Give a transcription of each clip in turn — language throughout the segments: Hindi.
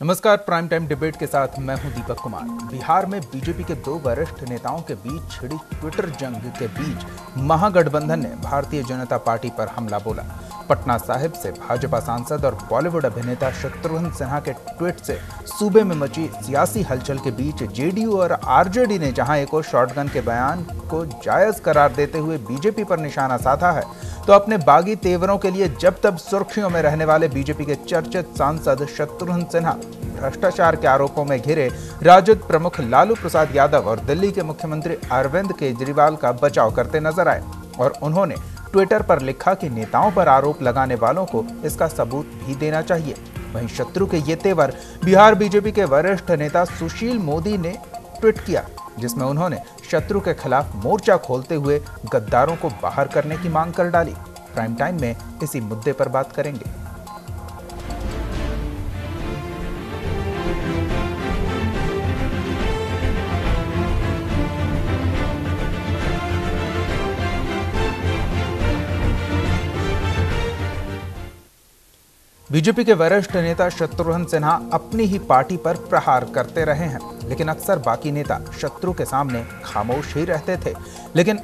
नमस्कार, प्राइम टाइम डिबेट के साथ मैं हूं दीपक कुमार। बिहार में बीजेपी के दो वरिष्ठ नेताओं के बीच छिड़ी ट्विटर जंग के बीच महागठबंधन ने भारतीय जनता पार्टी पर हमला बोला। पटना साहिब से भाजपा सांसद और बॉलीवुड अभिनेता शत्रुघ्न सिन्हा के ट्वीट से सूबे में मची सियासी हलचल के बीच जेडीयू और आरजेडी ने जहां एक और शॉटगन के बयान को जायज करार देते हुए बीजेपी पर निशाना साधा है, तो अपने बागी तेवरों के लिए जब तब सुर्खियों में रहने वाले बीजेपी के चर्चित सांसद शत्रुघ्न सिन्हा भ्रष्टाचार के आरोपों में घिरे राजद प्रमुख लालू प्रसाद यादव और दिल्ली के मुख्यमंत्री अरविंद केजरीवाल का बचाव करते नजर आए और उन्होंने ट्विटर पर लिखा कि नेताओं पर आरोप लगाने वालों को इसका सबूत भी देना चाहिए। वहीं शत्रु के ये तेवर बिहार बीजेपी के वरिष्ठ नेता सुशील मोदी ने ट्वीट किया, जिसमें उन्होंने शत्रु के खिलाफ मोर्चा खोलते हुए गद्दारों को बाहर करने की मांग कर डाली। प्राइम टाइम में इसी मुद्दे पर बात करेंगे। बीजेपी के वरिष्ठ नेता शत्रुघ्न सिन्हा अपनी ही पार्टी पर प्रहार करते रहे हैं, लेकिन अक्सर बाकी नेता शत्रु के सामने खामोश ही रहते थे। लेकिन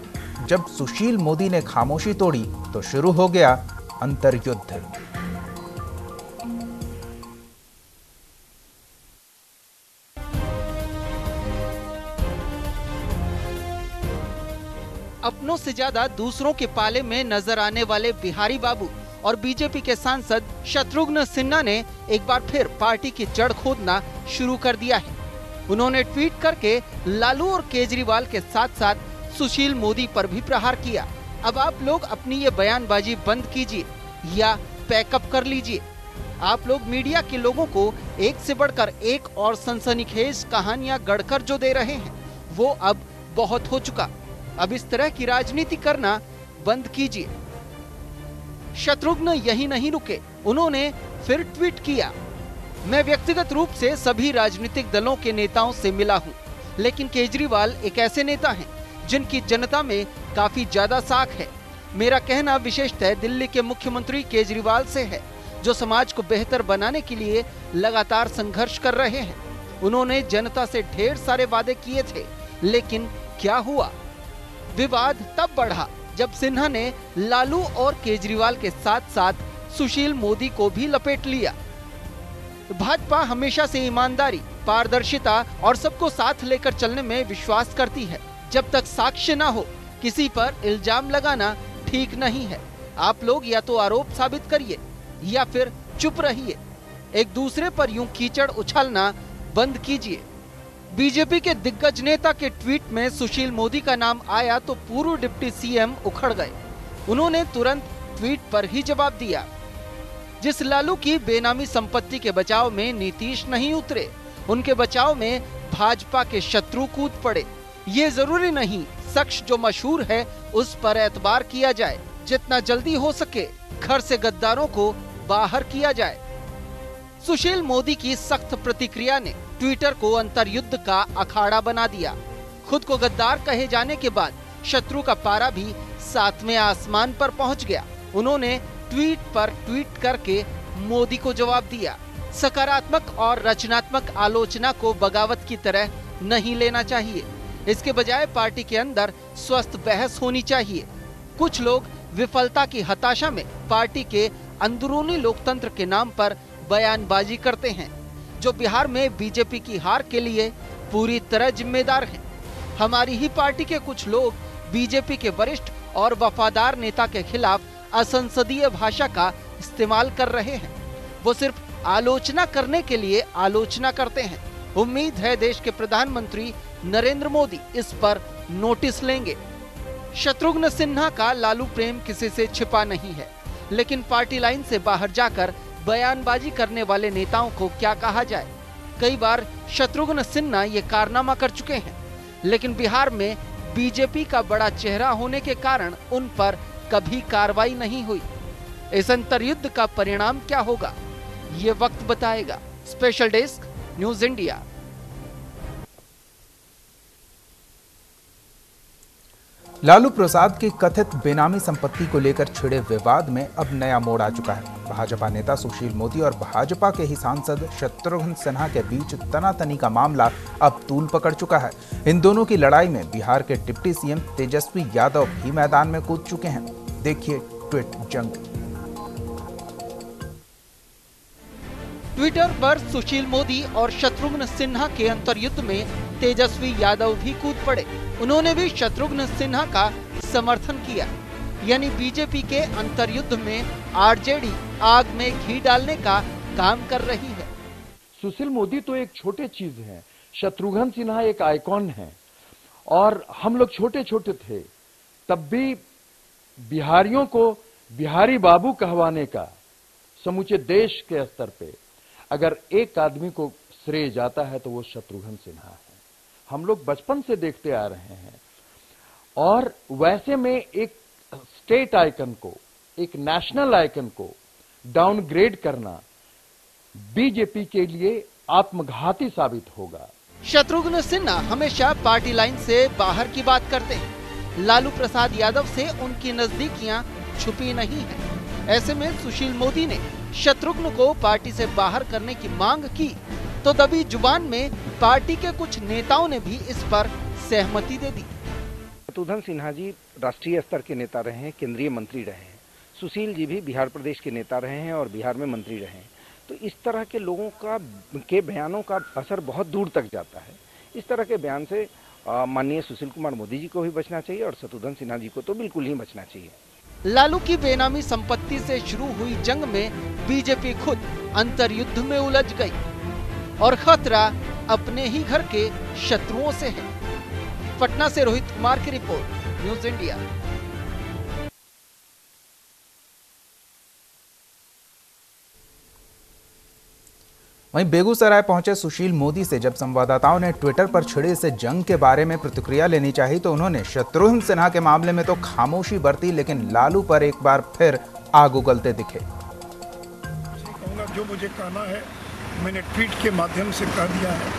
जब सुशील मोदी ने खामोशी तोड़ी तो शुरू हो गया अंतर्युद्ध। अपनों से ज्यादा दूसरों के पाले में नजर आने वाले बिहारी बाबू और बीजेपी के सांसद शत्रुघ्न सिन्हा ने एक बार फिर पार्टी की जड़ खोदना शुरू कर दिया है। उन्होंने ट्वीट करके लालू और केजरीवाल के साथ साथ सुशील मोदी पर भी प्रहार किया। अब आप लोग अपनी ये बयानबाजी बंद कीजिए या पैकअप कर लीजिए। आप लोग मीडिया के लोगों को एक से बढ़कर एक और सनसनीखेज कहानियां गढ़कर जो दे रहे हैं, वो अब बहुत हो चुका। अब इस तरह की राजनीति करना बंद कीजिए। शत्रुघ्न यही नहीं रुके, उन्होंने फिर ट्वीट किया, मैं व्यक्तिगत रूप से सभी राजनीतिक दलों के नेताओं से मिला हूं, लेकिन केजरीवाल एक ऐसे नेता हैं जिनकी जनता में काफी ज्यादा साख है। मेरा कहना विशेषतः दिल्ली के मुख्यमंत्री केजरीवाल से है, जो समाज को बेहतर बनाने के लिए लगातार संघर्ष कर रहे हैं। उन्होंने जनता से ढेर सारे वादे किए थे, लेकिन क्या हुआ? विवाद तब बढ़ा जब सिन्हा ने लालू और केजरीवाल के साथ साथ सुशील मोदी को भी लपेट लिया। भाजपा हमेशा से ईमानदारी, पारदर्शिता और सबको साथ लेकर चलने में विश्वास करती है। जब तक साक्ष्य न हो, किसी पर इल्जाम लगाना ठीक नहीं है। आप लोग या तो आरोप साबित करिए या फिर चुप रहिए। एक दूसरे पर यूं कीचड़ उछालना बंद कीजिए। बीजेपी के दिग्गज नेता के ट्वीट में सुशील मोदी का नाम आया तो पूर्व डिप्टी सीएम उखड़ गए। उन्होंने तुरंत ट्वीट पर ही जवाब दिया। जिस लालू की बेनामी संपत्ति के बचाव में नीतीश नहीं उतरे, उनके बचाव में भाजपा के शत्रु कूद पड़े। ये जरूरी नहीं शख्स जो मशहूर है उस पर एतबार किया जाए। जितना जल्दी हो सके घर से गद्दारों को बाहर किया जाए। सुशील मोदी की सख्त प्रतिक्रिया ने ट्विटर को अंतर्युद्ध का अखाड़ा बना दिया। खुद को गद्दार कहे जाने के बाद शत्रु का पारा भी सातवें आसमान पर पहुंच गया। उन्होंने ट्वीट पर ट्वीट करके मोदी को जवाब दिया। सकारात्मक और रचनात्मक आलोचना को बगावत की तरह नहीं लेना चाहिए। इसके बजाय पार्टी के अंदर स्वस्थ बहस होनी चाहिए। कुछ लोग विफलता की हताशा में पार्टी के अंदरूनी लोकतंत्र के नाम पर बयानबाजी करते हैं, जो बिहार में बीजेपी की हार के लिए पूरी तरह जिम्मेदार हैं। हमारी ही पार्टी के कुछ लोग बीजेपी के वरिष्ठ और वफादार नेता के खिलाफ असंसदीय भाषा का इस्तेमाल कर रहे हैं। वो सिर्फ आलोचना करने के लिए आलोचना करते हैं। उम्मीद है देश के प्रधानमंत्री नरेंद्र मोदी इस पर नोटिस लेंगे। शत्रुघ्न सिन्हा का लालू प्रेम किसी से छिपा नहीं है, लेकिन पार्टी लाइन से बाहर जाकर बयानबाजी करने वाले नेताओं को क्या कहा जाए। कई बार शत्रुघ्न सिन्हा ये कारनामा कर चुके हैं, लेकिन बिहार में बीजेपी का बड़ा चेहरा होने के कारण उन पर कभी कार्रवाई नहीं हुई। इस अंतर्युद्ध का परिणाम क्या होगा, ये वक्त बताएगा। Special desk, news India. Lalu Prasad की कथित बेनामी संपत्ति को लेकर छिड़े विवाद में अब नया मोड़ आ चुका है। भाजपा नेता सुशील मोदी और भाजपा के ही सांसद शत्रुघ्न सिन्हा के बीच तनातनी का मामला अब तूल पकड़ चुका है। इन दोनों की लड़ाई में बिहार के डिप्टी सीएम तेजस्वी यादव भी मैदान में कूद चुके हैं। देखिए ट्वीट जंग। ट्विटर पर सुशील मोदी और शत्रुघ्न सिन्हा के अंतर्युद्ध में तेजस्वी यादव भी कूद पड़े। उन्होंने भी शत्रुघ्न सिन्हा का समर्थन किया। यानी बीजेपी के अंतर्युद्ध में आरजेडी आग में घी डालने का काम कर रही है। सुशील मोदी तो एक छोटे चीज है, शत्रुघ्न सिन्हा एक आइकॉन है। और हम लोग छोटे छोटे थे तब भी बिहारियों को बिहारी बाबू कहवाने का समूचे देश के स्तर पे अगर एक आदमी को श्रेय जाता है तो वो शत्रुघ्न सिन्हा है। हम लोग बचपन से देखते आ रहे हैं। और वैसे में एक स्टेट आइकन को, एक नेशनल आइकन को डाउनग्रेड करना बीजेपी के लिए आत्मघाती साबित होगा। शत्रुघ्न सिन्हा हमेशा पार्टी लाइन से बाहर की बात करते हैं। लालू प्रसाद यादव से उनकी नजदीकियां छुपी नहीं है। ऐसे में सुशील मोदी ने शत्रुघ्न को पार्टी से बाहर करने की मांग की तो दबी जुबान में पार्टी के कुछ नेताओं ने भी इस पर सहमति दे दी। शत्रुघ्न सिन्हा जी राष्ट्रीय स्तर के नेता रहे हैं, केंद्रीय मंत्री रहे हैं। सुशील जी भी बिहार प्रदेश के नेता रहे हैं और बिहार में मंत्री रहे हैं। तो इस तरह के लोगों के बयानों का असर बहुत दूर तक जाता है। इस तरह के बयान से माननीय सुशील कुमार मोदी जी को भी बचना चाहिए और शत्रुघ्न सिन्हा जी को तो बिल्कुल ही बचना चाहिए। लालू की बेनामी संपत्ति से शुरू हुई जंग में बीजेपी खुद अंतर्युद्ध में उलझ गई और खतरा अपने ही घर के शत्रुओं से है। पटना से रोहित कुमार की रिपोर्ट, न्यूज़ इंडिया। वहीं बेगूसराय पहुंचे सुशील मोदी से जब संवाददाताओं ने ट्विटर पर छिड़ी इस जंग के बारे में प्रतिक्रिया लेनी चाहिए तो उन्होंने शत्रुघ्न सिन्हा के मामले में तो खामोशी बरती, लेकिन लालू पर एक बार फिर आग उगलते दिखे। जो मुझे कहना है मैंने ट्वीट के माध्यम से कह दिया है,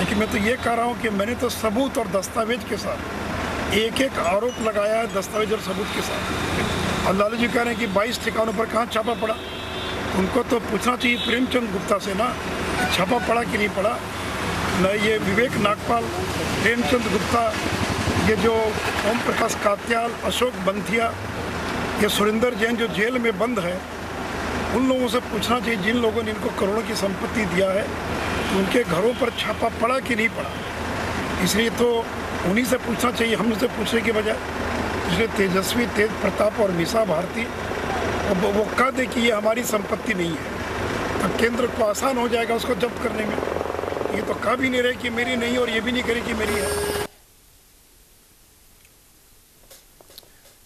लेकिन मैं तो ये कह रहा हूँ कि मैंने तो सबूत और दस्तावेज के साथ एक एक आरोप लगाया है, दस्तावेज और सबूत के साथ। और लालू जी कह रहे हैं कि 22 ठिकानों पर कहाँ छापा पड़ा। उनको तो पूछना चाहिए प्रेमचंद गुप्ता से ना, छापा पड़ा कि नहीं पड़ा। न ये विवेक नागपाल, प्रेमचंद गुप्ता, ये जो ओम प्रकाश कात्याल, अशोक बंथिया, ये सुरेंद्र जैन जो जेल में बंद है, उन लोगों से पूछना चाहिए जिन लोगों ने इनको करोड़ों की संपत्ति दिया है, उनके घरों पर छापा पड़ा कि नहीं पड़ा। इसलिए तो उन्हीं से पूछना चाहिए, हमसे पूछने के बजाय। इसलिए तेजस्वी, तेज प्रताप और मीसा भारती वो कह दे कि ये हमारी संपत्ति नहीं है, तो केंद्र को आसान हो जाएगा उसको जब्त करने में। ये तो कह भी नहीं रहे कि मेरी नहीं और ये भी नहीं करे कि मेरी है।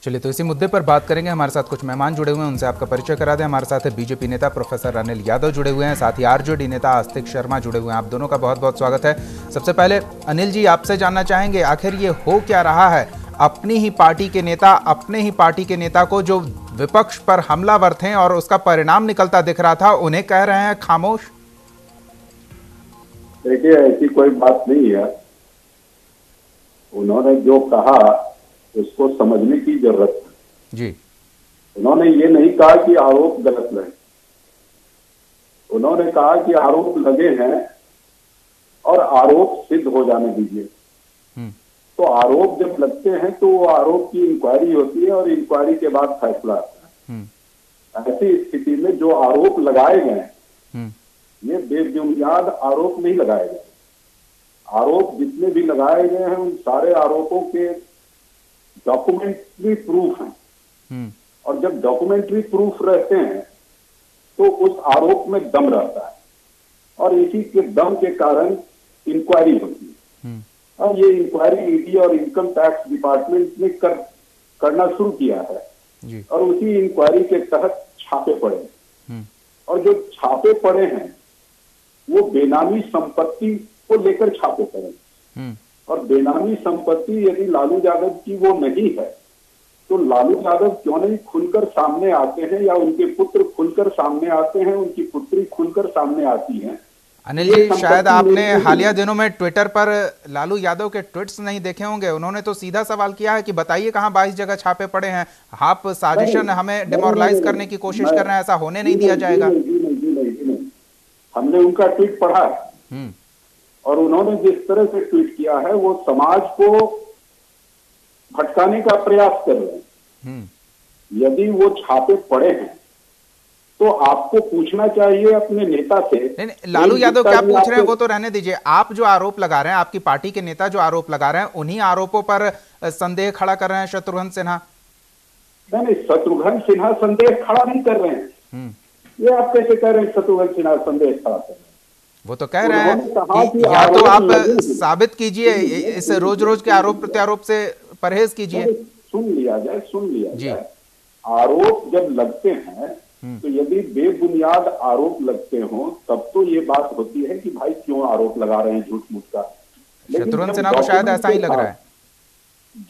चलिए तो इसी मुद्दे पर बात करेंगे। हमारे साथ कुछ मेहमान जुड़े हुए हैं, उनसे आपका परिचय करा दें। हमारे साथ है बीजेपी नेता प्रोफेसर अनिल यादव जुड़े हुए हैं, साथ ही आरजेडी नेता आस्तिक शर्मा जुड़े हुए हैं। आप दोनों का बहुत बहुत स्वागत है। सबसे पहले अनिल जी, आपसे जानना चाहेंगे आखिर ये हो क्या रहा है? अपनी ही पार्टी के नेता अपने ही पार्टी के नेता को जो विपक्ष पर हमलावर थे और उसका परिणाम निकलता दिख रहा था, उन्हें कह रहे हैं खामोश। देखिए, ऐसी कोई बात नहीं है। उन्होंने जो कहा उसको समझने की जरूरत है जी। उन्होंने ये नहीं कहा कि आरोप गलत लगे। उन्होंने कहा कि आरोप लगे हैं और आरोप सिद्ध हो जाने दीजिए। तो आरोप जब लगते हैं तो वो आरोप की इंक्वायरी होती है और इंक्वायरी के बाद फैसला आता है। ऐसी स्थिति में जो आरोप लगाए गए ये बेबुनियाद आरोप नहीं लगाए गए। आरोप जितने भी लगाए गए हैं उन सारे आरोपों के डॉक्यूमेंट्री प्रूफ हैं। और जब डॉक्यूमेंट्री प्रूफ रहते हैं तो उस आरोप में दम रहता है और इसी के दम के कारण इंक्वायरी होती है। और ये इंक्वायरी ईडी और इनकम टैक्स डिपार्टमेंट ने करना शुरू किया है जी। और उसी इंक्वायरी के तहत छापे पड़े और जो छापे पड़े हैं वो बेनामी संपत्ति को लेकर छापे पड़े। और बेनामी संपत्ति यदि लालू यादव की वो नहीं है तो लालू यादव क्यों नहीं खुलकर सामने आते हैं या उनके पुत्र खुलकर सामने आते हैं, उनकी पुत्री खुलकर सामने आती हैं अनिल जी, शायद आपने हालिया दिनों में ट्विटर पर लालू यादव के ट्वीट्स नहीं देखे होंगे। उन्होंने तो सीधा सवाल किया है कि बताइए कहां 22 जगह छापे पड़े हैं, आप साजिशन हमें डिमोरलाइज करने की कोशिश कर रहे हैं, ऐसा होने नहीं दिया जाएगा। हमने उनका ट्वीट पढ़ा और उन्होंने जिस तरह से ट्वीट किया है वो समाज को भटकाने का प्रयास कर रहे हैं। यदि वो छापे पड़े हैं तो आपको पूछना चाहिए अपने नेता से। नहीं, लालू यादव क्या पूछ रहे हैं वो तो रहने दीजिए। आप जो आरोप लगा रहे हैं, आपकी पार्टी के नेता जो आरोप लगा रहे हैं, उन्हीं आरोपों पर संदेह खड़ा कर रहे हैं शत्रुघ्न सिन्हा। नहीं, शत्रुघ्न सिन्हा संदेह खड़ा नहीं कर रहे हैं। ये आप कैसे कह रहे हैं शत्रुघ्न सिन्हा संदेह खड़ा कर रहे हैं? वो तो कह रहे हैं कि या तो आप साबित कीजिए, इस रोज रोज के आरोप प्रत्यारोप से परहेज कीजिए। सुन लिया जाए। आरोप जब लगते हैं तो यदि बेबुनियाद आरोप लगते हो तब तो ये बात होती है कि भाई क्यों आरोप लगा रहे हैं झूठ मूठ का। शत्रुघ्न सिन्हा को शायद ऐसा ही लग रहा है।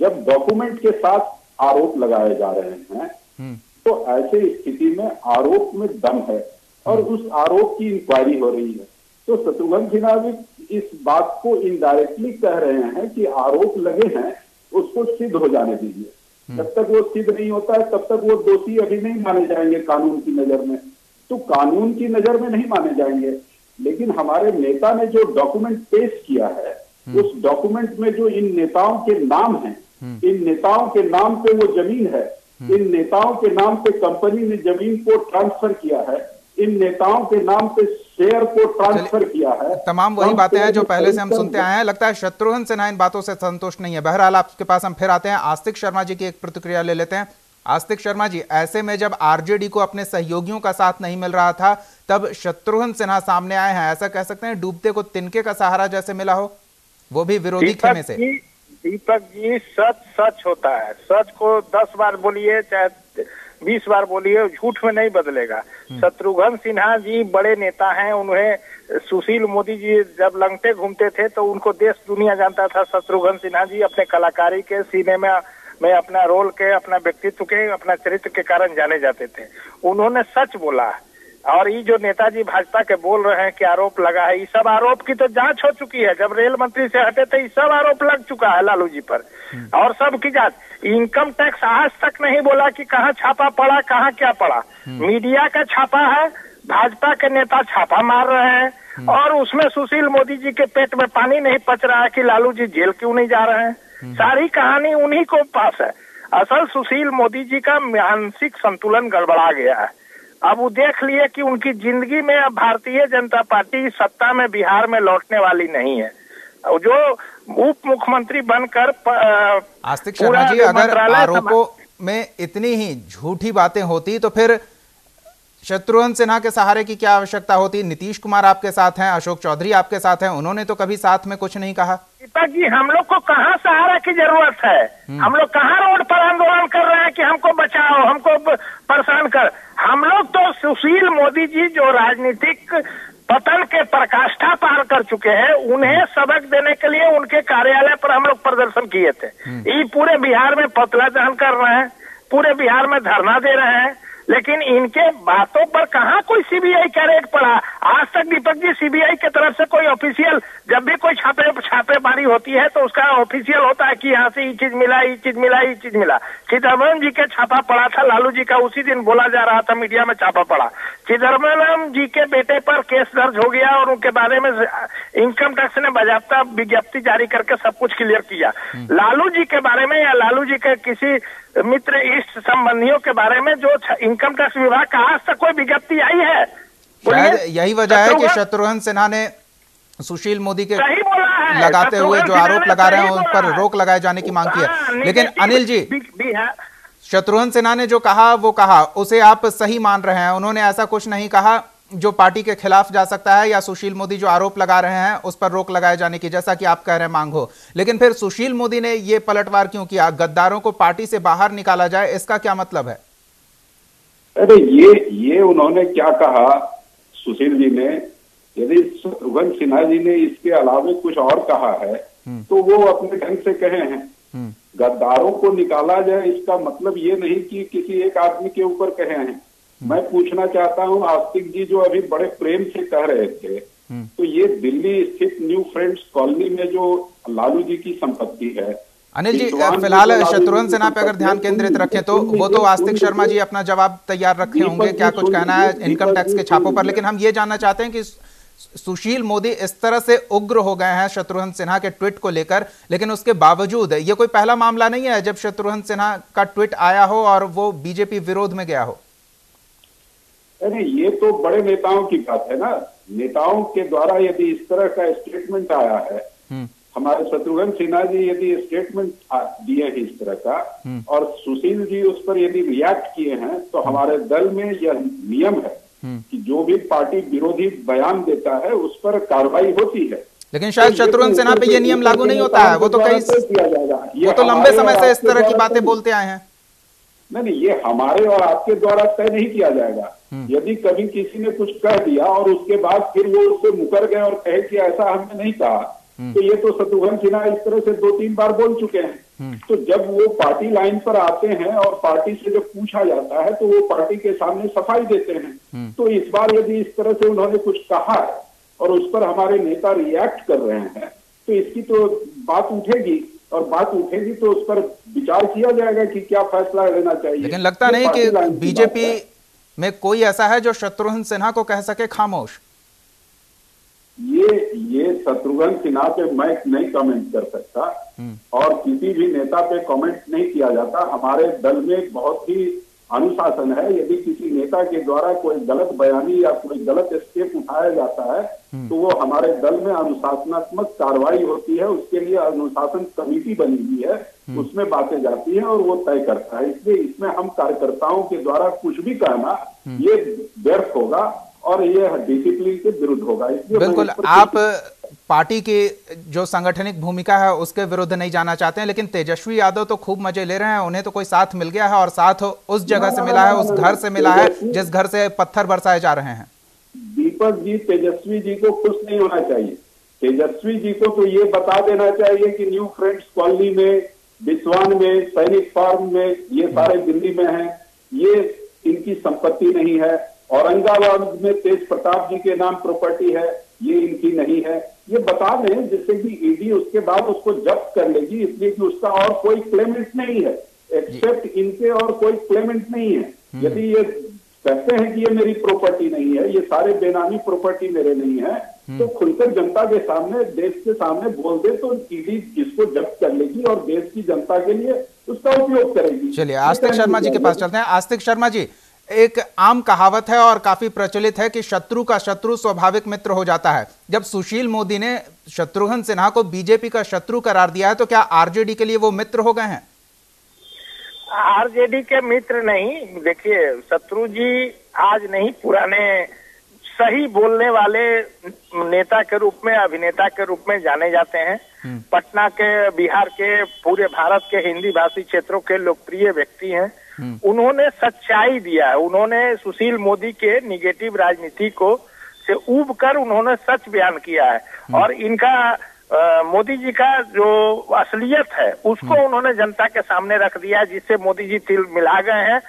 जब डॉक्यूमेंट के साथ आरोप लगाए जा रहे हैं तो ऐसे स्थिति में आरोप में दम है और उस आरोप की इंक्वायरी हो रही है। तो शत्रुघ्न सिन्हा भी इस बात को इनडायरेक्टली कह रहे हैं कि आरोप लगे हैं, उसको सिद्ध हो जाने दीजिए। जब तक वो सिद्ध नहीं होता है तब तक वो दोषी अभी नहीं माने जाएंगे कानून की नजर में। तो कानून की नजर में नहीं माने जाएंगे, लेकिन हमारे नेता ने जो डॉक्यूमेंट पेश किया है उस डॉक्यूमेंट में जो इन नेताओं के नाम हैं, इन नेताओं के नाम पे वो जमीन है, इन नेताओं के नाम पे कंपनी ने जमीन को ट्रांसफर किया है, इन नेताओं के नाम पे शेयर को ट्रांसफर किया है। तमाम वही बातें हैं जो पहले से हम सुनते आए हैं। लगता है शत्रुघ्न सिन्हा इन बातों से संतुष्ट नहीं है। बहरहाल आपके पास हम फिर आते हैं। आस्तिक शर्मा जी की एक प्रतिक्रिया ले लेते हैं। आस्तिक शर्मा जी, ऐसे में जब आरजेडी को अपने सहयोगियों का साथ नहीं मिल रहा था तब शत्रुघ्न सिन्हा सामने आए हैं, ऐसा कह सकते हैं डूबते को तिनके का सहारा जैसे मिला हो, वो भी विरोधी खेमे से। दीपक जी, सच होता है। सच को 10 बार बोलिए चाहे 20 बार बोलिए, झूठ में नहीं बदलेगा। शत्रुघ्न सिन्हा जी बड़े नेता हैं। उन्हें सुशील मोदी जी जब लंगटे घूमते थे तो उनको देश दुनिया जानता था। शत्रुघ्न सिन्हा जी अपने कलाकारी के, सिनेमा में अपना रोल के, अपना व्यक्तित्व के, अपना चरित्र के कारण जाने जाते थे। उन्होंने सच बोला। और ये जो नेताजी भाजपा के बोल रहे हैं कि आरोप लगा है, ये सब आरोप की तो जांच हो चुकी है। जब रेल मंत्री से हटे थे ये सब आरोप लग चुका है लालू जी पर, और सब की जांच। इनकम टैक्स आज तक नहीं बोला कि कहाँ छापा पड़ा, कहाँ क्या पड़ा। मीडिया का छापा है, भाजपा के नेता छापा मार रहे हैं और उसमें सुशील मोदी जी के पेट में पानी नहीं पच रहा है कि लालू जी जेल क्यों नहीं जा रहे हैं। सारी कहानी उन्हीं को पास है। असल सुशील मोदी जी का मानसिक संतुलन गड़बड़ा गया है। अब वो देख लिए कि उनकी जिंदगी में अब भारतीय जनता पार्टी सत्ता में बिहार में लौटने वाली नहीं है। जो उप मुख्यमंत्री बनकर आस्तिक शर्मा जी, अगर आरोपों में इतनी ही झूठी बातें होती तो फिर शत्रुघ्न सिन्हा के सहारे की क्या आवश्यकता होती? नीतीश कुमार आपके साथ हैं, अशोक चौधरी आपके साथ हैं, उन्होंने तो कभी साथ में कुछ नहीं कहा। दीपक जी, हम लोग को कहाँ सहारा की जरूरत है? हम लोग कहाँ रोड पर आंदोलन कर रहे हैं कि हमको बचाओ, हमको परेशान कर। हम लोग तो सुशील मोदी जी जो राजनीतिक पतन के पराकाष्ठा पार कर चुके हैं, उन्हें सबक देने के लिए उनके कार्यालय पर हम लोग प्रदर्शन किए थे। ये पूरे बिहार में पुतला दहन कर रहे हैं, पूरे बिहार में धरना दे रहे हैं, लेकिन इनके बातों पर कहाँ कोई सीबीआई का रेड पड़ा। आज तक दीपक जी सीबीआई की तरफ से कोई ऑफिशियल, जब भी कोई छापेमारी होती है तो उसका ऑफिशियल होता है कि यहाँ से ये चीज मिला, ये चीज मिला, ये चीज मिला। चिदम्बरम जी के छापा पड़ा था लालू जी का, उसी दिन बोला जा रहा था मीडिया में छापा पड़ा। चिदम्बरम जी के बेटे पर केस दर्ज हो गया और उनके बारे में इनकम टैक्स ने बाजाप्ता विज्ञप्ति जारी करके सब कुछ क्लियर किया। लालू जी के बारे में या लालू जी के किसी मित्र इष्ट संबंधियों के बारे में जो इनकम टैक्स विभाग का आज तक कोई विज्ञप्ति आई है? शायद यही वजह है कि शत्रुघ्न सिन्हा ने सुशील मोदी के लगाते हुए जो आरोप लगा रहे हैं उन पर रोक लगाए जाने की मांग की है। लेकिन अनिल जी, शत्रुघ्न सिन्हा ने जो कहा वो कहा, उसे आप सही मान रहे हैं? उन्होंने ऐसा कुछ नहीं कहा जो पार्टी के खिलाफ जा सकता है या सुशील मोदी जो आरोप लगा रहे हैं उस पर रोक लगाए जाने की, जैसा कि आप कह रहे हैं मांग हो। लेकिन फिर सुशील मोदी ने ये पलटवार क्यों किया? गद्दारों को पार्टी से बाहर निकाला जाए, इसका क्या मतलब है? अरे ये उन्होंने क्या कहा सुशील जी ने? यदि शत्रुघ्न सिन्हा जी ने इसके अलावा कुछ और कहा है तो वो अपने ढंग से कहे हैं। गद्दारों को निकाला जाए इसका मतलब ये नहीं कि किसी एक आदमी के ऊपर कहे हैं। मैं पूछना चाहता हूं आस्तिक जी जो अभी बड़े प्रेम से कह रहे थे, तो दिल्ली स्थित न्यू फ्रेंड्स कॉलोनी में जो लालू जी की संपत्ति है, अनिल जी, फिलहाल शत्रुघ्न सिन्हा पे अगर ध्यान केंद्रित रखें तो वो तो आस्तिक शर्मा जी अपना जवाब तैयार रखे होंगे, क्या कुछ कहना है इनकम टैक्स के छापों पर, लेकिन हम ये जानना चाहते हैं कि सुशील मोदी इस तरह से उग्र हो गए हैं शत्रुघ्न सिन्हा के ट्वीट को लेकर, लेकिन उसके बावजूद ये कोई पहला मामला नहीं है जब शत्रुघ्न सिन्हा का ट्वीट आया हो और वो बीजेपी विरोध में गया हो। अरे ये तो बड़े नेताओं की बात है ना, नेताओं के द्वारा यदि इस तरह का स्टेटमेंट आया है, हमारे शत्रुघ्न सिन्हा जी यदि स्टेटमेंट दिए हैं इस तरह का और सुशील जी उस पर यदि रिएक्ट किए हैं, तो हमारे दल में यह नियम है कि जो भी पार्टी विरोधी बयान देता है उस पर कार्रवाई होती है। लेकिन शायद शत्रुघ्न सिन्हा पे ये नियम लागू नहीं होता है, वो तो कई किया जाएगा, वो तो लंबे समय से इस तरह की बातें बोलते आए हैं। नहीं, ये हमारे और आपके द्वारा तय नहीं किया जाएगा। यदि कभी किसी ने कुछ कह दिया और उसके बाद फिर वो उससे मुकर गए और कहे कि ऐसा हमने नहीं कहा, तो ये तो शत्रुघ्न सिन्हा इस तरह से 2-3 बार बोल चुके हैं। तो जब वो पार्टी लाइन पर आते हैं और पार्टी से जब पूछा जाता है तो वो पार्टी के सामने सफाई देते हैं। तो इस बार यदि इस तरह से उन्होंने कुछ कहा है और उस पर हमारे नेता रिएक्ट कर रहे हैं, तो इसकी तो बात उठेगी और बात उठेगी तो उस पर विचार किया जाएगा कि क्या फैसला लेना चाहिए। लेकिन लगता नहीं कि बीजेपी में कोई ऐसा है जो शत्रुघ्न सिन्हा को कह सके खामोश। ये शत्रुघ्न सिन्हा पे मैं नहीं कमेंट कर सकता और किसी भी नेता पे कमेंट नहीं किया जाता। हमारे दल में बहुत ही अनुशासन है। यदि किसी नेता के द्वारा कोई गलत बयानी या कोई गलत स्टेप उठाया जाता है तो वो हमारे दल में अनुशासनात्मक कार्रवाई होती है। उसके लिए अनुशासन कमेटी बनी हुई है, उसमें बातें जाती हैं और वो तय करता है। इसलिए इसमें हम कार्यकर्ताओं के द्वारा कुछ भी कहना ये व्यर्थ होगा और ये डिसिप्लिन के विरुद्ध होगा। इसलिए बिल्कुल, आप पार्टी की जो सांगठनिक भूमिका है उसके विरुद्ध नहीं जाना चाहते हैं, लेकिन तेजस्वी यादव तो खूब मजे ले रहे हैं। उन्हें तो कोई साथ मिल गया है और साथ उस जगह से मिला है, उस घर से मिला है जिस घर से पत्थर बरसाए जा रहे हैं। दीपक जी, तेजस्वी जी को खुश नहीं होना चाहिए। तेजस्वी जी को तो ये बता देना चाहिए कि न्यू फ्रेंड्स कॉलोनी में, बिस्वान में, सैनिक फार्म में, ये सारे दिल्ली में हैं, ये इनकी संपत्ति नहीं है। औरंगाबाद में तेज प्रताप जी के नाम प्रॉपर्टी है, ये इनकी नहीं है। ये बता दें जिससे कि ईडी उसके बाद उसको जब्त कर लेगी, इसलिए कि उसका और कोई क्लेमेंट नहीं है, एक्सेप्ट इनके और कोई क्लेमेंट नहीं है। यदि ये कहते हैं कि ये मेरी प्रॉपर्टी नहीं है, ये सारे बेनामी प्रॉपर्टी मेरे नहीं है, तो खुलकर जनता के सामने, देश के सामने बोल दे तो ईडी इसको जब्त कर लेगी और देश की जनता के लिए उसका उपयोग करेगी। चलिए आस्तिक शर्मा जी के पास चलते हैं। आस्तिक शर्मा जी, एक आम कहावत है और काफी प्रचलित है कि शत्रु का शत्रु स्वाभाविक मित्र हो जाता है। जब सुशील मोदी ने शत्रुघ्न सिन्हा को बीजेपी का शत्रु करार दिया है तो क्या आरजेडी के लिए वो मित्र हो गए हैं? आरजेडी के मित्र नहीं, देखिए शत्रु जी आज नहीं, पुराने सही बोलने वाले नेता के रूप में, अभिनेता के रूप में जाने जाते हैं। पटना के, बिहार के, पूरे भारत के हिंदी भाषी क्षेत्रों के लोकप्रिय व्यक्ति हैं। उन्होंने सच्चाई दिया है। उन्होंने सुशील मोदी के निगेटिव राजनीति को से उब कर उन्होंने सच बयान किया है और इनका मोदी जी का जो असलियत है उसको उन्होंने जनता के सामने रख दिया है, जिससे मोदी जी तिल मिला गए हैं।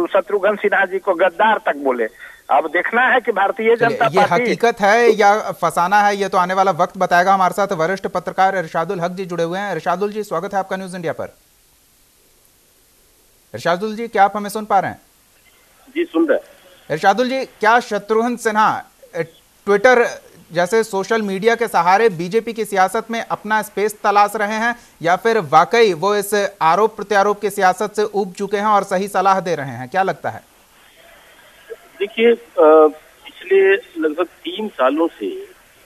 शत्रुघ्न सिन्हा जी को गद्दार तक बोले। अब देखना है कि भारतीय जनता पार्टी, ये हकीकत है या फसाना है, ये तो आने वाला वक्त बताएगा। हमारे साथ वरिष्ठ पत्रकार इरशादुल हक जी जुड़े हुए हैं। इरशादुल जी, स्वागत है आपका न्यूज इंडिया पर। इरशादुल जी, क्या आप हमें सुन पा रहे हैं? जी, सुन रहे हैं। इरशादुल जी, क्या शत्रुघ्न सिन्हा ट्विटर जैसे सोशल मीडिया के सहारे बीजेपी की सियासत में अपना स्पेस तलाश रहे हैं या फिर वाकई वो इस आरोप प्रत्यारोप की सियासत से उब चुके हैं और सही सलाह दे रहे हैं? क्या लगता है? देखिए, पिछले लगभग 3 सालों से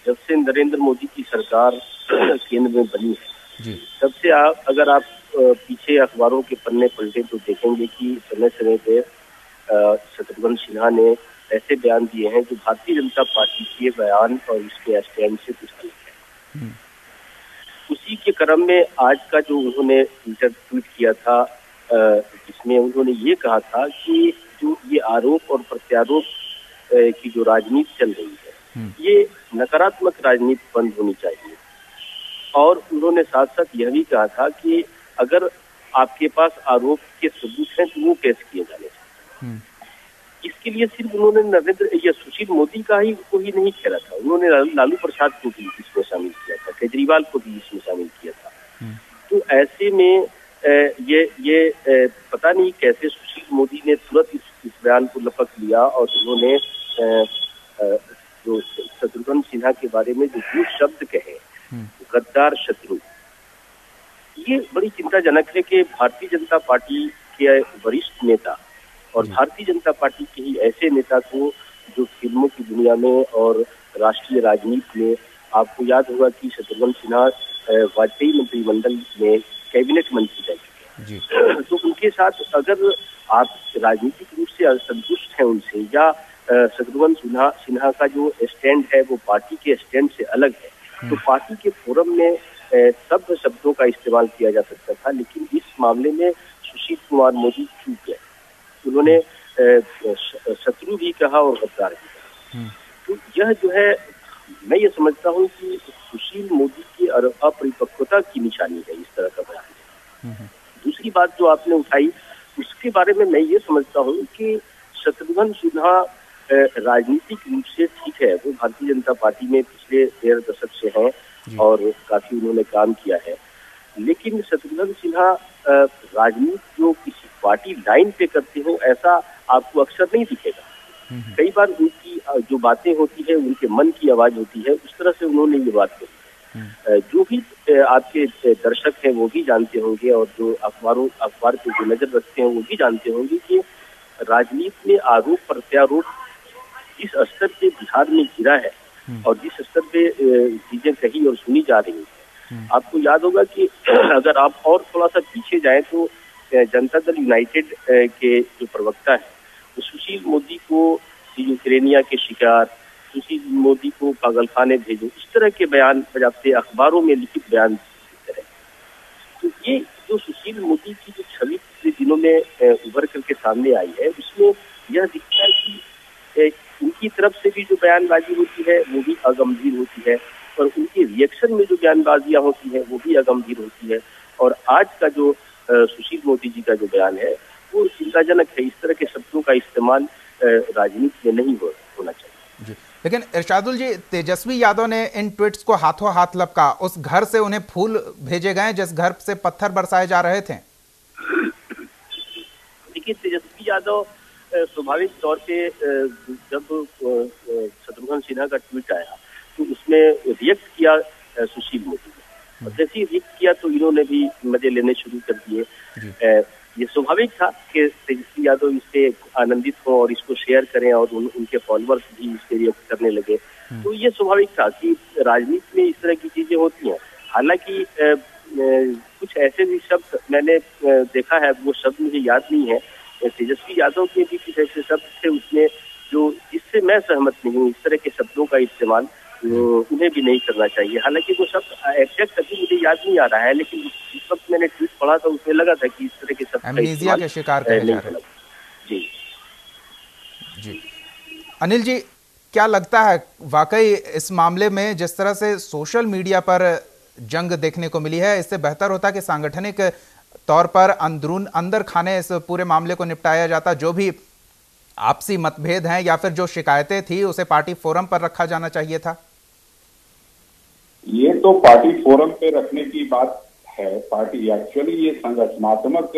जब से नरेंद्र मोदी की सरकार केंद्र में बनी है जी, तब से अगर आप पीछे अखबारों के पन्ने पलटे तो देखेंगे कि समय समय पे शत्रुघ्न सिन्हा ने ऐसे बयान दिए हैं जो भारतीय जनता पार्टी के बयान और उसके स्टैंड से कुछ अलग है। उसी के क्रम में आज का जो उन्होंने ट्वीट किया था, जिसमें उन्होंने ये कहा था कि जो ये आरोप और प्रत्यारोप की जो राजनीति चल रही है, ये नकारात्मक राजनीति बंद होनी चाहिए। और उन्होंने साथ साथ यह भी कहा था कि अगर आपके पास आरोप के सबूत हैं तो वो कैसे किए जाने चाहिए। इसके लिए सिर्फ उन्होंने या सुशील मोदी को ही नहीं खेला था, उन्होंने लालू प्रसाद को भी इसमें शामिल किया था, केजरीवाल को भी इसमें शामिल किया था। तो ऐसे में ये पता नहीं कैसे सुशील मोदी ने तुरंत इस बयान को लपक लिया और उन्होंने जो शत्रुघ्न सिन्हा के बारे में जो शब्द कहे, गद्दार शत्रु, ये बड़ी चिंताजनक है कि भारतीय जनता पार्टी के वरिष्ठ नेता और भारतीय जनता पार्टी के ही ऐसे नेता को जो फिल्मों की दुनिया में और राष्ट्रीय राजनीति में, आपको याद होगा कि शत्रुघ्न सिन्हा वाजपेयी मंत्रिमंडल में कैबिनेट मंत्री रह चुके, तो उनके साथ अगर आप राजनीतिक रूप से असंतुष्ट हैं उनसे, या शत्रुघ्न सिन्हा का जो स्टैंड है वो पार्टी के स्टैंड से अलग है, तो पार्टी के फोरम में सब शब्दों का इस्तेमाल किया जा सकता था। लेकिन इस मामले में सुशील कुमार मोदी चूक गए, उन्होंने शत्रु भी कहा और गद्दार भी कहा। तो यह जो है, मैं ये समझता हूँ कि सुशील मोदी की अपरिपक्वता की निशानी है इस तरह का बयान। दूसरी बात जो आपने उठाई उसके बारे में मैं ये समझता हूँ कि शत्रुघ्न सिन्हा राजनीतिक रूप से ठीक है, वो भारतीय जनता पार्टी में पिछले 13 दशक से हैं और काफी उन्होंने काम किया है, लेकिन शत्रुघ्न सिन्हा राजनीति जो किसी पार्टी लाइन पे करते हो ऐसा आपको अक्सर नहीं दिखेगा। कई बार उनकी जो बातें होती है उनके मन की आवाज होती है, उस तरह से उन्होंने ये बात कही। जो भी आपके दर्शक हैं वो भी जानते होंगे और जो अखबार पे जो नजर रखते हैं वो भी जानते होंगे कि राजनीति में आरोप प्रत्यारोप जिस स्तर पे बिहार में गिरा है और जिस स्तर पे चीजें कही और सुनी जा रही है, आपको याद होगा कि अगर आप और थोड़ा सा पीछे जाएं तो जनता दल यूनाइटेड के जो प्रवक्ता है वो सुशील मोदी को यूक्रेनिया के शिकार, सुशील मोदी को पागलखाने भेजो, इस तरह के बयान बजाते अखबारों में लिखित बयान देते रहे। तो ये जो सुशील मोदी की जो छवि पिछले दिनों में उभर करके सामने आई है, उसमें यह दिखता है कि उनकी तरफ से भी जो बयानबाजी होती है वो भी अगंभीर होती है और उनके रिएक्शन में जो बयानबाजियां होती है वो भी अगंभीर होती है। और आज का जो सुशील मोदी जी का जो बयान है वो चिंताजनक है। इस तरह के शब्दों का इस्तेमाल राजनीति में नहीं होना चाहिए। जी। लेकिन इरशादुल जी, तेजस्वी यादव ने इन ट्वीट्स को हाथों हाथ लपका, उस घर से उन्हें फूल भेजे गए जिस घर से पत्थर बरसाए जा रहे थे। देखिए, तेजस्वी यादव स्वाभाविक तौर पे जब शत्रुघ्न सिन्हा का ट्वीट आया तो उसमें रिएक्ट किया सुशील मोदी ने, और जैसे ही रिएक्ट किया तो इन्होंने भी मजे लेने शुरू कर दिए। ये स्वाभाविक था कि तेजस्वी यादव इससे आनंदित हो और इसको शेयर करें और उनके फॉलोअर्स भी इससे रिएक्ट करने लगे। तो ये स्वाभाविक था कि राजनीति में इस तरह की चीजें होती हैं। हालांकि कुछ ऐसे भी शब्द मैंने देखा है, वो शब्द मुझे याद नहीं है, तेजस्वी यादव के भी कुछ ऐसे शब्द थे उसमें जो जिससे मैं सहमत नहीं हूँ। इस तरह के शब्दों का इस्तेमाल उन्हें भी नहीं करना चाहिए। हालांकि वो शब्द एग्जैक्ट अभी मुझे याद नहीं आ रहा है, लेकिन जिस वक्त मैंने ट्वीट पढ़ा था उसमें लगा था कि इस तरह के शब्द एमनीजिया के शिकार कहे जा रहे हैं। जी अनिल जी, क्या लगता है वाकई इस मामले में जिस तरह से सोशल मीडिया पर जंग देखने को मिली है, इससे बेहतर होता कि सांगठनिक तौर पर अंदर खाने इस पूरे मामले को निपटाया जाता? जो भी आपसी मतभेद हैं या फिर जो शिकायतें थी उसे पार्टी फोरम पर रखा जाना चाहिए था। ये तो पार्टी फोरम पे रखने की बात है। पार्टी एक्चुअली ये संगठनात्मक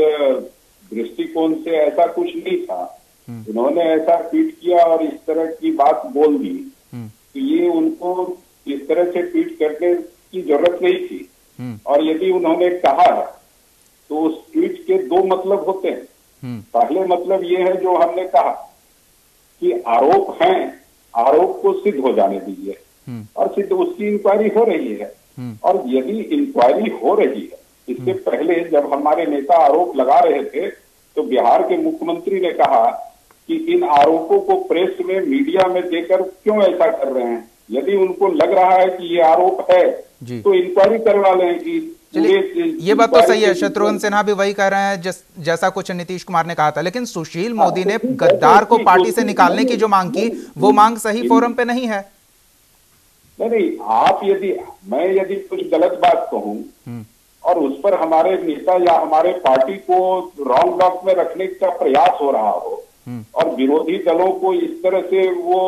दृष्टिकोण से ऐसा कुछ नहीं था। उन्होंने ऐसा ट्वीट किया और इस तरह की बात बोल दी, तो ये उनको इस तरह से ट्वीट करने की जरूरत नहीं थी। और यदि उन्होंने कहा है तो उस ट्वीट के दो मतलब होते हैं। पहले मतलब ये है जो हमने कहा कि आरोप हैं, आरोप को सिद्ध हो जाने दीजिए, और सिद्ध उसकी इंक्वायरी हो रही है। और यदि इंक्वायरी हो रही है, इससे पहले जब हमारे नेता आरोप लगा रहे थे तो बिहार के मुख्यमंत्री ने कहा कि इन आरोपों को प्रेस में मीडिया में देकर क्यों ऐसा कर रहे हैं। यदि उनको लग रहा है कि ये आरोप है तो इंक्वायरी करवा लें। कि ये बात तो सही है, शत्रुघ्न सिन्हा भी वही कह रहे हैं जैसा कुछ नीतीश कुमार ने कहा था, लेकिन सुशील मोदी ने गद्दार को पार्टी से निकालने की जो मांग की वो मांग सही फोरम पे नहीं है। नहीं, आप यदि कुछ गलत बात कहूं और उस पर हमारे नेता या हमारे पार्टी को रॉन्ग डॉक में रखने का प्रयास हो रहा हो और विरोधी दलों को इस तरह से वो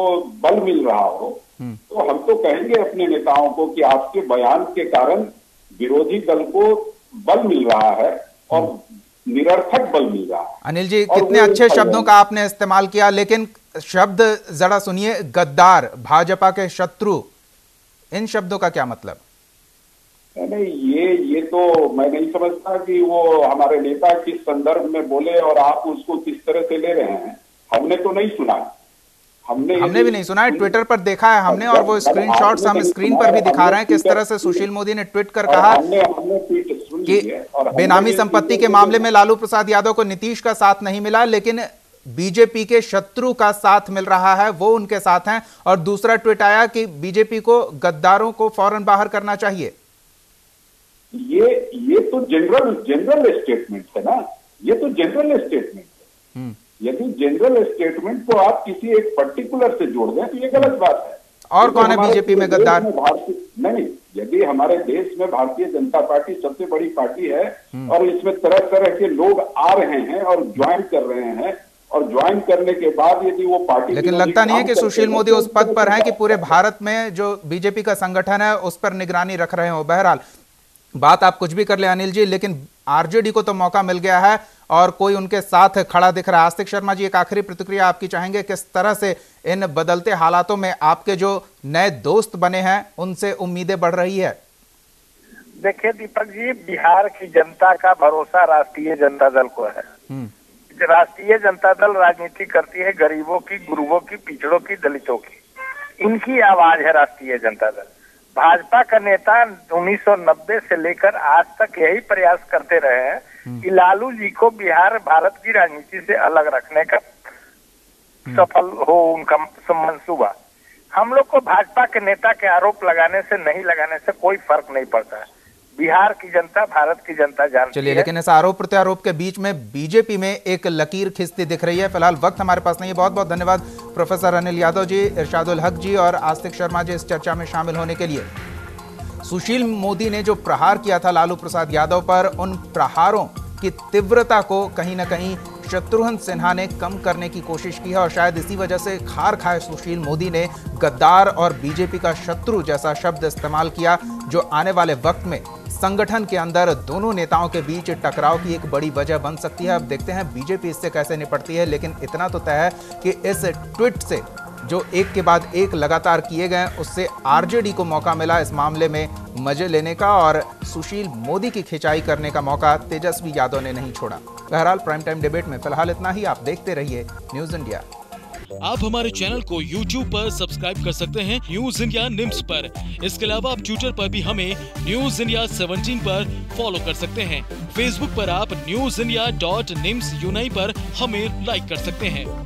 बल मिल रहा हो, तो हम तो कहेंगे अपने नेताओं को कि आपके बयान के कारण विरोधी दल को बल मिल रहा है और निरर्थक बल मिल रहा है। अनिल जी, कितने अच्छे शब्दों का आपने इस्तेमाल किया, लेकिन शब्द जरा सुनिए, गद्दार, भाजपा के शत्रु, इन शब्दों का क्या मतलब? नहीं, ये तो मैं नहीं समझता कि वो हमारे नेता किस संदर्भ में बोले और आप उसको किस तरह से ले रहे हैं। हमने तो नहीं सुना, हमने भी नहीं सुना है, ट्विटर पर देखा है हमने, और वो स्क्रीनशॉट्स हम स्क्रीन पर भी दिखा रहे हैं किस तरह से सुशील मोदी ने ट्वीट कर कहा कि बेनामी संपत्ति के मामले में लालू प्रसाद यादव को नीतीश का साथ नहीं मिला, लेकिन बीजेपी के शत्रु का साथ मिल रहा है, वो उनके साथ हैं। और दूसरा ट्वीट आया कि बीजेपी को गद्दारों को फौरन बाहर करना चाहिए। ये तो जनरल स्टेटमेंट है ना, ये तो जनरल स्टेटमेंट है। यदि जनरल स्टेटमेंट को आप किसी एक पर्टिकुलर से जोड़ दें तो ये गलत बात है। और कौन है बीजेपी में गद्दार? नहीं, यदि हमारे देश में भारतीय जनता पार्टी सबसे बड़ी पार्टी है और इसमें तरह तरह के लोग आ रहे हैं और ज्वाइन कर रहे हैं, और ज्वाइन करने के बाद यदि वो पार्टी, लेकिन लगता नहीं है कि सुशील मोदी उस पद पर हैं कि पूरे भारत में जो बीजेपी का संगठन है उस पर निगरानी रख रहे हो। बहरहाल बात आप कुछ भी कर ले अनिल जी, लेकिन आरजेडी को तो मौका मिल गया है और कोई उनके साथ खड़ा दिख रहा है। आस्तिक शर्मा जी, एक आखिरी प्रतिक्रिया आपकी चाहेंगे, किस तरह से इन बदलते हालातों में आपके जो नए दोस्त बने हैं उनसे उम्मीदें बढ़ रही है? देखिए दीपक जी, बिहार की जनता का भरोसा राष्ट्रीय जनता दल को है। राष्ट्रीय जनता दल राजनीति करती है गरीबों की, गुरुओं की, पिछड़ों की, दलितों की। इनकी आवाज है राष्ट्रीय जनता दल। भाजपा का नेता 1990 से लेकर आज तक यही प्रयास करते रहे हैं कि लालू जी को बिहार भारत की राजनीति से अलग रखने का सफल हो उनका मंसूबा। हम लोग को भाजपा के नेता के आरोप लगाने से नहीं लगाने से कोई फर्क नहीं पड़ता है। बिहार की जनता, भारत की जनता जानती है। चलिए, लेकिन इस आरोप प्रत्यारोप के बीच में बीजेपी में एक लकीर खिंचती दिख रही है। फिलहाल वक्त हमारे पास नहीं है। बहुत बहुत धन्यवाद प्रोफेसर अनिल यादव जी, इरशादुल हक जी और आस्तिक शर्मा जी इस चर्चा में शामिल होने के लिए। सुशील मोदी ने जो प्रहार किया था लालू प्रसाद यादव पर, उन प्रहारों की तीव्रता को कहीं ना कहीं शत्रुघ्न सिन्हा ने कम करने की कोशिश की है और शायद इसी वजह से खार खाए सुशील मोदी ने गद्दार और बीजेपी का शत्रु जैसा शब्द इस्तेमाल किया, जो आने वाले वक्त में संगठन के अंदर दोनों नेताओं के बीच टकराव की एक बड़ी वजह बन सकती है। अब देखते हैं बीजेपी इससे कैसे निपटती है, लेकिन इतना तो तय है कि इस ट्वीट से जो एक के बाद एक लगातार किए गए, उससे आरजेडी को मौका मिला इस मामले में मजे लेने का, और सुशील मोदी की खिंचाई करने का मौका तेजस्वी यादव ने नहीं छोड़ा। बहरहाल प्राइम टाइम डिबेट में फिलहाल इतना ही। आप देखते रहिए न्यूज इंडिया। आप हमारे चैनल को YouTube पर सब्सक्राइब कर सकते हैं, न्यूज इंडिया निम्स पर। इसके अलावा आप ट्विटर पर भी हमें न्यूज इंडिया 17 पर फॉलो कर सकते हैं। फेसबुक पर आप newsindia.nimsUnai पर हमें लाइक कर सकते हैं।